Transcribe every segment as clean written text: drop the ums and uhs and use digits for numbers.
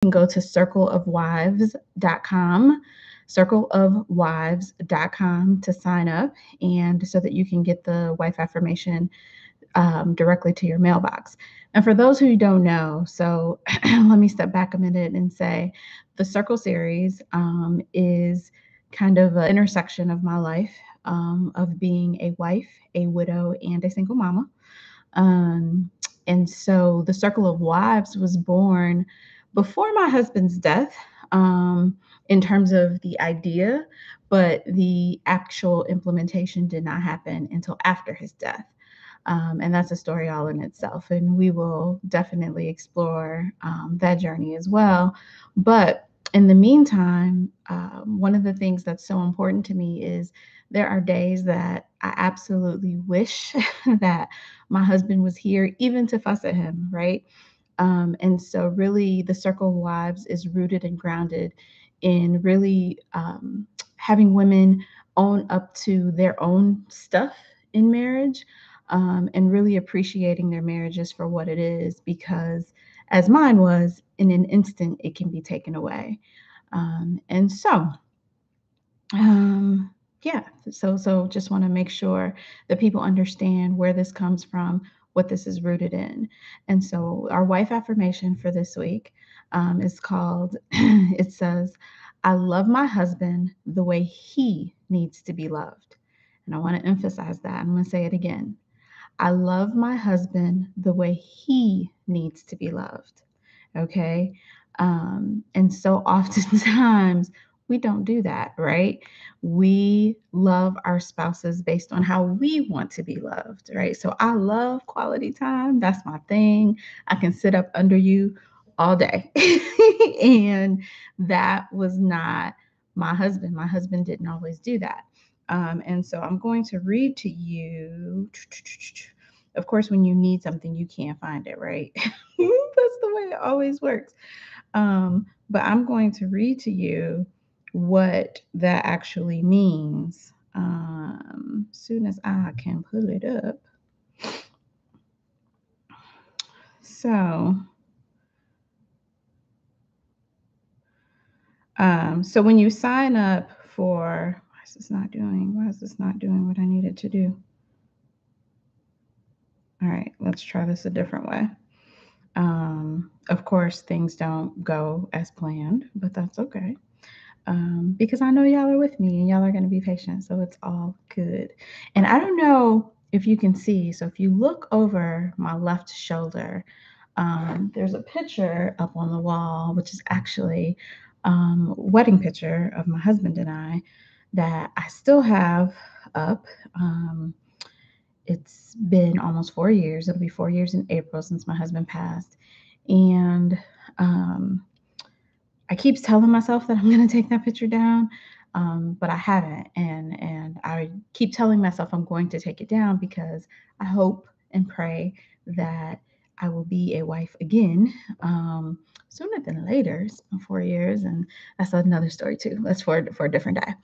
can go to circleofwives.com, circleofwives.com to sign up and so that you can get the wife affirmation directly to your mailbox. And for those who don't know, so let me step back a minute and say the Circle series is kind of an intersection of my life of being a wife, a widow, and a single mama. Um, and so the Circle of Wives was born before my husband's death in terms of the idea, but the actual implementation did not happen until after his death. And that's a story all in itself. And we will definitely explore that journey as well. But in the meantime, one of the things that's so important to me is there are days that I absolutely wish that my husband was here, even to fuss at him, right? And so, really, the Circle of Wives is rooted and grounded in really having women own up to their own stuff in marriage and really appreciating their marriages for what it is, because as mine was, in an instant, it can be taken away. And so, um, yeah, so just want to make sure that people understand where this comes from, what this is rooted in. And so our wife affirmation for this week is called, it says, I love my husband the way he needs to be loved. And I want to emphasize that. I'm going to say it again. I love my husband the way he needs to be loved. Okay. And so oftentimes we don't do that, right? We love our spouses based on how we want to be loved, right? So I love quality time. That's my thing. I can sit up under you all day. And that was not my husband. My husband didn't always do that. And so I'm going to read to you. Of course, when you need something, you can't find it, right? That's the way it always works. But I'm going to read to you what that actually means. Soon as I can pull it up. So, so when you sign up for, why is this not doing what I need it to do? All right, let's try this a different way. Of course, things don't go as planned, but that's okay. Because I know y'all are with me and y'all are going to be patient. So it's all good. And I don't know if you can see. So if you look over my left shoulder, there's a picture up on the wall, which is actually a wedding picture of my husband and I that I still have up. It's been almost 4 years. It'll be 4 years in April since my husband passed. And um, I keep telling myself that I'm going to take that picture down, but I haven't. And I keep telling myself I'm going to take it down because I hope and pray that I will be a wife again sooner than later. It's been 4 years, and that's another story too. That's for a different day.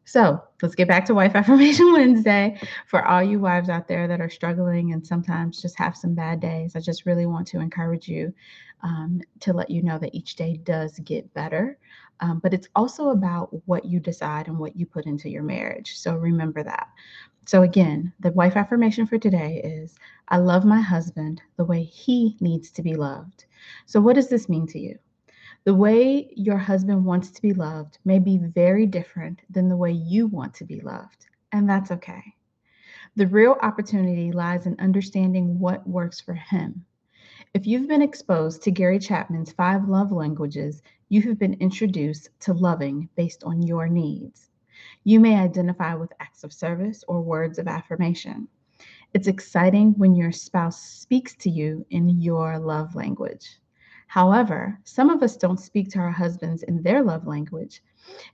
So let's get back to Wife Affirmation Wednesday. For all you wives out there that are struggling and sometimes just have some bad days, I just really want to encourage you to let you know that each day does get better. But it's also about what you decide and what you put into your marriage. So remember that. So, again, the wife affirmation for today is I love my husband the way he needs to be loved. So, what does this mean to you? The way your husband wants to be loved may be very different than the way you want to be loved, and that's okay. The real opportunity lies in understanding what works for him. If you've been exposed to Gary Chapman's 5 love languages, you have been introduced to loving based on your needs. You may identify with acts of service or words of affirmation. It's exciting when your spouse speaks to you in your love language. However, some of us don't speak to our husbands in their love language.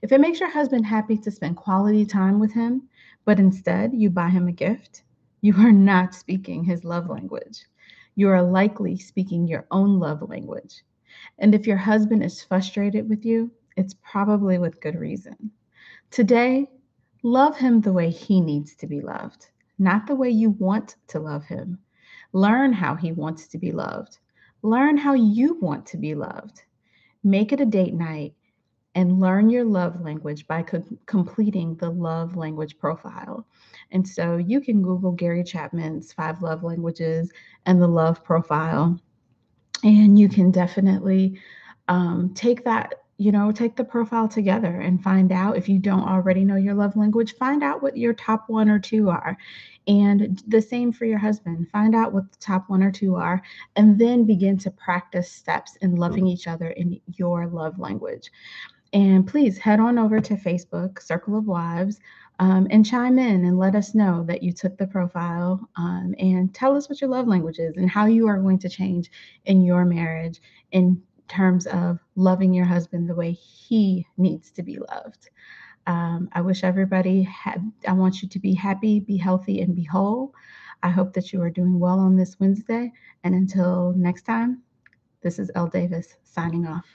If it makes your husband happy to spend quality time with him, but instead you buy him a gift, you are not speaking his love language. You are likely speaking your own love language. And if your husband is frustrated with you, it's probably with good reason. Today, love him the way he needs to be loved, not the way you want to love him. Learn how he wants to be loved. Learn how you want to be loved. Make it a date night and learn your love language by completing the love language profile. And so you can Google Gary Chapman's 5 love languages and the love profile, and you can definitely take that, take the profile together and find out. If you don't already know your love language, find out what your top 1 or 2 are. And the same for your husband. Find out what the top 1 or 2 are, and then begin to practice steps in loving each other in your love language. And please head on over to Facebook, Circle of Wives, and chime in and let us know that you took the profile, and tell us what your love language is and how you are going to change in your marriage in terms of loving your husband the way he needs to be loved. I wish everybody I want you to be happy, be healthy, and be whole. I hope that you are doing well on this Wednesday. And until next time, this is Elle Davis signing off.